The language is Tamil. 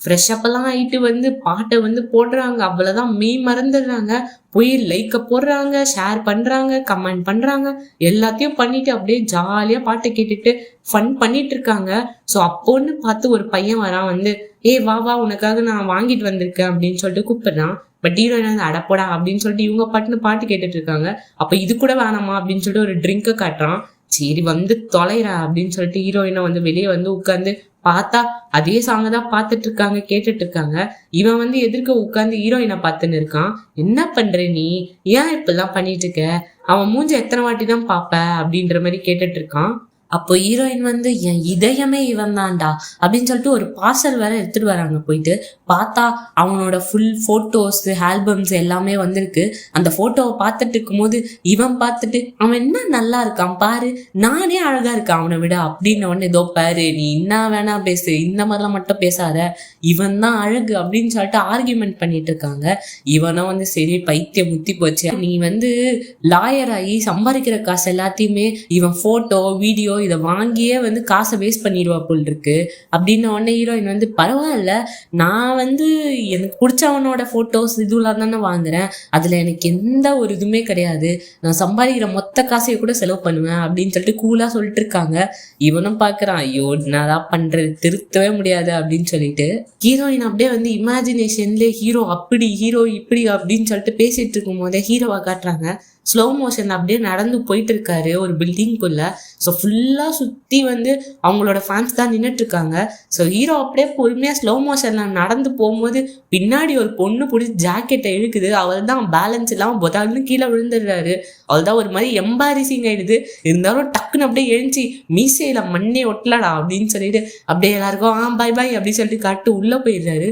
ஃப்ரெஷ்அப்பெல்லாம் ஆயிட்டு பாட்டை போடுறாங்க. அவ்வளவுதான், மெய் மறந்துடுறாங்க. போய் லைக்க போடுறாங்க, ஷேர் பண்றாங்க, கமெண்ட் பண்றாங்க. எல்லாத்தையும் பண்ணிட்டு அப்படியே ஜாலியா பாட்டை கேட்டுட்டு ஃபன் பண்ணிட்டு இருக்காங்க. ஸோ அப்போன்னு பார்த்து ஒரு பையன் வரான், ஏய் வா வா, உனக்காக நான் வாங்கிட்டு வந்திருக்கேன் அப்படின்னு சொல்லிட்டு கூப்பிடுறான். பட் ஹீரோயின் அடப்போடா அப்படின்னு சொல்லிட்டு இவங்க பாட்டு கேட்டுட்டு இருக்காங்க. அப்ப இது கூட வேணாமா அப்படின்னு சொல்லிட்டு ஒரு ட்ரிங்கை காட்டுறான். சரி தொலைறா அப்படின்னு சொல்லிட்டு ஹீரோயினை வெளியே உட்காந்து பார்த்தா அதே சாங்க தான் பார்த்துட்டு இருக்காங்க, கேட்டுட்டு இருக்காங்க. இவன் எதிர்க்க உட்காந்து ஹீரோயினை பார்த்துன்னு இருக்கான். என்ன பண்ற நீ, ஏன் இப்பெல்லாம் பண்ணிட்டு இருக்க, அவன் மூஞ்ச எத்தனை வாட்டி தான் பாப்ப அப்படின்ற மாதிரி கேட்டுட்டு இருக்கான். அப்போ ஹீரோயின் என் இதயமே இவன் தான்டா அப்படின்னு சொல்லிட்டு ஒரு பார்சல் வேற எடுத்துட்டு வராங்க. போயிட்டு பார்த்தா அவனோட ஃபுல் போட்டோஸ், ஆல்பம்ஸ் எல்லாமே வந்திருக்கு. அந்த போட்டோவை பார்த்துட்டு இருக்கும்போது இவன் பார்த்துட்டு அவன் என்ன நல்லா இருக்கான் பாரு, நானே அழகா இருக்கான் அவனை விட அப்படின்னு ஏதோ பாரு, நீ என்ன வேணா பேசு, இந்த மாதிரிலாம் மட்டும் பேசாத, இவன் தான் அழகு அப்படின்னு சொல்லிட்டு ஆர்கியூமெண்ட் பண்ணிட்டு இருக்காங்க. இவனும் சரி பைத்தியம் முத்தி போச்சு, நீ லாயர் ஆகி சம்பாதிக்கிற காசு எல்லாத்தையுமே இவன் போட்டோ வீடியோ இதை வாங்கியே காசை வேஸ்ட் பண்ணிடுவா போல் இருக்கு அப்படின்னு உடனே ஹீரோயின் பரவாயில்ல, நான் எனக்கு பிடிச்சவனோட போட்டோஸ் இதுலாம் தானே வாங்குறேன், அதுல எனக்கு எந்த ஒரு இதுவுமே கிடையாது, நான் சம்பாதிக்கிற மொத்த காசையை கூட செலவு பண்ணுவேன் அப்படின்னு சொல்லிட்டு கூலா சொல்லிட்டு இருக்காங்க. இவனும் பாக்குறான், ஐயோ நான் பண்றது திருத்தவே முடியாது அப்படின்னு சொல்லிட்டு ஹீரோயின் அப்படியே இமேஜினேஷன்ல ஹீரோ அப்படி ஹீரோ இப்படி அப்படின்னு சொல்லிட்டு பேசிட்டு இருக்கும் போதே ஹீரோவா காட்டுறாங்க. ஸ்லோ மோஷன் அப்படியே நடந்து போயிட்டு இருக்காரு ஒரு பில்டிங்குள்ள. ஸோ ஃபுல்லா சுத்தி அவங்களோட ஃபேன்ஸ் தான் நின்றுட்டு இருக்காங்க. ஸோ ஹீரோ அப்படியே பொறுமையா ஸ்லோ மோஷன்ல நடந்து போகும்போது பின்னாடி ஒரு பொண்ணு பிடிச்சி ஜாக்கெட்டை இழுக்குது. அவள் தான் பேலன்ஸ் இல்லாம பொதால்னு கீழே விழுந்துடுறாரு. அவள் தான் ஒரு மாதிரி எம்பாரிசிங் ஆயிடுது. இருந்தாலும் டக்குன்னு அப்படியே எழுச்சி மீசையில மண்ணே ஒட்டலடா அப்படின்னு சொல்லிட்டு அப்படியே எல்லாருக்கும் பாய் பாய் அப்படின்னு சொல்லிட்டு காட்டு உள்ள போயிடுறாரு.